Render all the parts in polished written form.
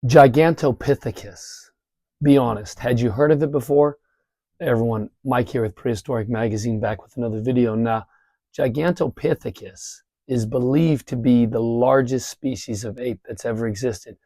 Gigantopithecus. Be honest, had you heard of it before? Hey everyone, Mike here with Prehistoric Magazine, back with another video. Now, Gigantopithecus is believed to be the largest species of ape that's ever existed.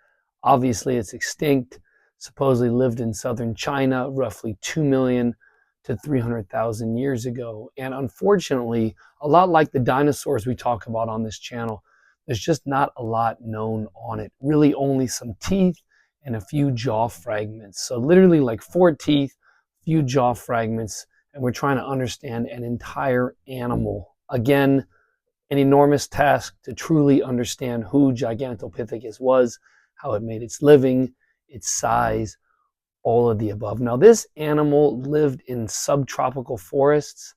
Obviously, it's extinct, supposedly lived in southern China roughly 2 million to 300,000 years ago. And unfortunately, a lot like the dinosaurs we talk about on this channel, there's just not a lot known on it. Really only some teeth and a few jaw fragments. So literally like 4 teeth, few jaw fragments, and we're trying to understand an entire animal. Again, an enormous task to truly understand who Gigantopithecus was, how it made its living, its size, all of the above. Now, this animal lived in subtropical forests,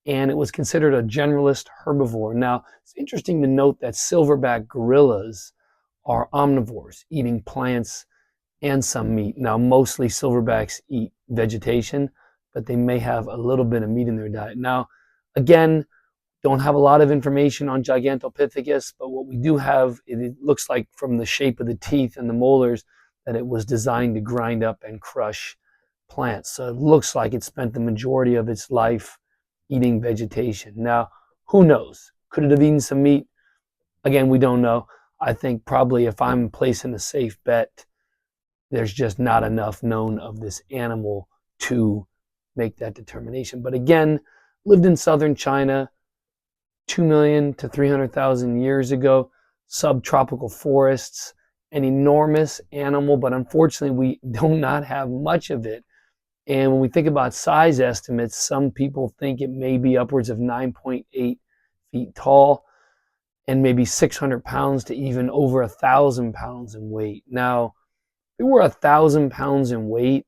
and it was considered a generalist herbivore. Now, it's interesting to note that silverback gorillas are omnivores, eating plants and some meat. Now, mostly silverbacks eat vegetation, but they may have a little bit of meat in their diet. Now, again, don't have a lot of information on Gigantopithecus, but what we do have, it looks like from the shape of the teeth and the molars that it was designed to grind up and crush plants. So it looks like it spent the majority of its life eating vegetation. Now, who knows? Could it have eaten some meat? Again, we don't know. I think probably if I'm placing a safe bet, there's just not enough known of this animal to make that determination. But again, lived in southern China 2 million to 300,000 years ago, subtropical forests, an enormous animal, but unfortunately we do not have much of it. And when we think about size estimates, some people think it may be upwards of 9.8 feet tall and maybe 600 pounds to even over 1,000 pounds in weight. Now, if it were 1,000 pounds in weight,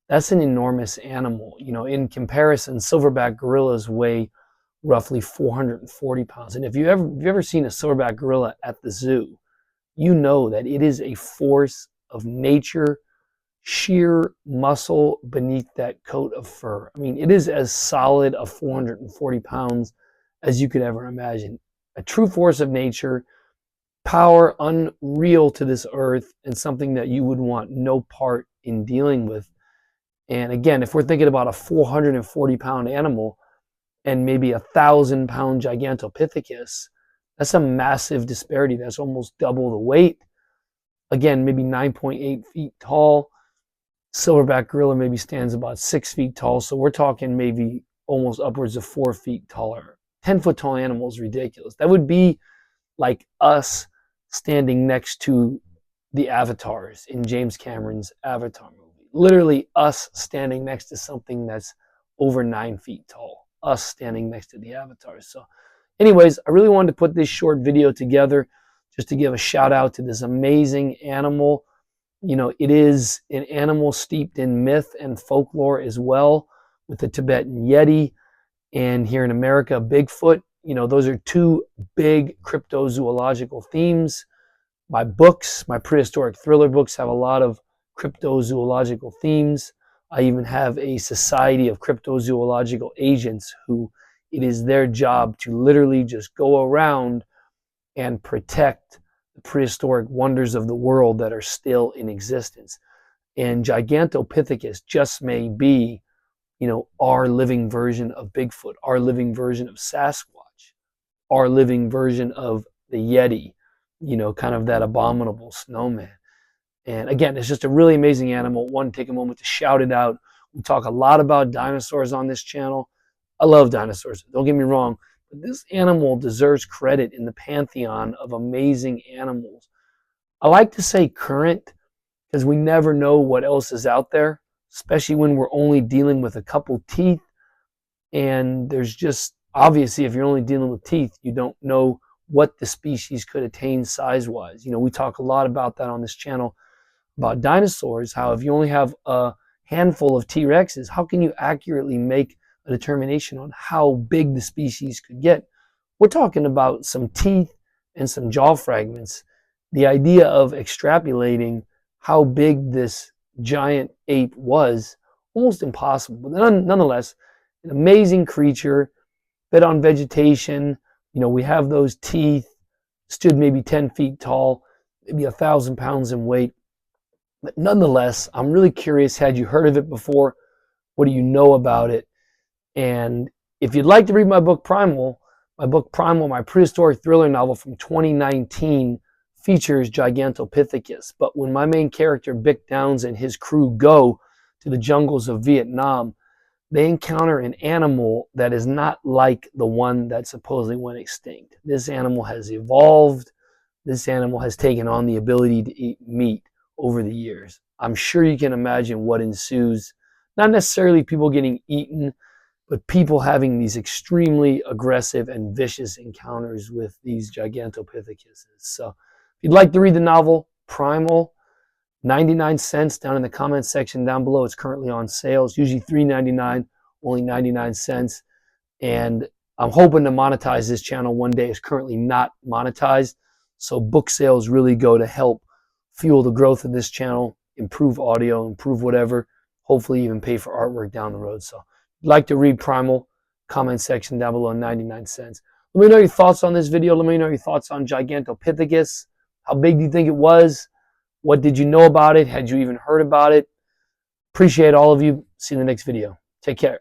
that's an enormous animal. You know, in comparison, silverback gorillas weigh roughly 440 pounds. And if you've ever seen a silverback gorilla at the zoo, you know that it is a force of nature, sheer muscle beneath that coat of fur. I mean, it is as solid a 440 pounds as you could ever imagine. A true force of nature, power unreal to this earth, and something that you would want no part in dealing with. And again, if we're thinking about a 440 pound animal and maybe 1,000 pound Gigantopithecus, that's a massive disparity. That's almost double the weight. Again, maybe 9.8 feet tall. Silverback gorilla maybe stands about 6 feet tall. So we're talking maybe almost upwards of 4 feet taller. 10-foot tall animal is ridiculous. That would be like us standing next to the avatars in James Cameron's Avatar movie. Literally us standing next to something that's over 9 feet tall. Us standing next to the avatars. So anyways, I really wanted to put this short video together just to give a shout out to this amazing animal. You know, it is an animal steeped in myth and folklore as well, with the Tibetan yeti and here in America, Bigfoot. You know, those are two big cryptozoological themes. My books, my prehistoric thriller books, have a lot of cryptozoological themes. I even have a society of cryptozoological agents who it is their job to literally just go around and protect the prehistoric wonders of the world that are still in existence. And Gigantopithecus just may be, you know, our living version of Bigfoot, our living version of Sasquatch, our living version of the Yeti, you know, kind of that abominable snowman. And again, it's just a really amazing animal. I want to take a moment to shout it out. We talk a lot about dinosaurs on this channel. I love dinosaurs, don't get me wrong, but this animal deserves credit in the pantheon of amazing animals. I like to say current because we never know what else is out there, especially when we're only dealing with a couple teeth. And there's just, obviously, if you're only dealing with teeth, you don't know what the species could attain size-wise. You know, we talk a lot about that on this channel, about dinosaurs, how if you only have a handful of T-Rexes, how can you accurately make a determination on how big the species could get? We're talking about some teeth and some jaw fragments. The idea of extrapolating how big this giant ape was, almost impossible. But nonetheless, an amazing creature, fed on vegetation. You know, we have those teeth, stood maybe 10 feet tall, maybe 1,000 pounds in weight. But nonetheless, I'm really curious, had you heard of it before? What do you know about it? And if you'd like to read my book Primal, my prehistoric thriller novel from 2019, features Gigantopithecus. But when my main character, Bick Downs, and his crew go to the jungles of Vietnam, they encounter an animal that is not like the one that supposedly went extinct. This animal has evolved. This animal has taken on the ability to eat meat over the years. I'm sure you can imagine what ensues. Not necessarily people getting eaten, but people having these extremely aggressive and vicious encounters with these Gigantopithecus. So if you'd like to read the novel, Primal, 99 cents down in the comments section down below. It's currently on sale. It's usually $3.99, only 99 cents. And I'm hoping to monetize this channel one day. It's currently not monetized. So book sales really go to help fuel the growth of this channel, improve audio, improve whatever, hopefully even pay for artwork down the road. So if you'd like to read Primal, comment section down below, 99 cents. Let me know your thoughts on this video. Let me know your thoughts on Gigantopithecus. How big do you think it was? What did you know about it? Had you even heard about it? Appreciate all of you. See you in the next video. Take care.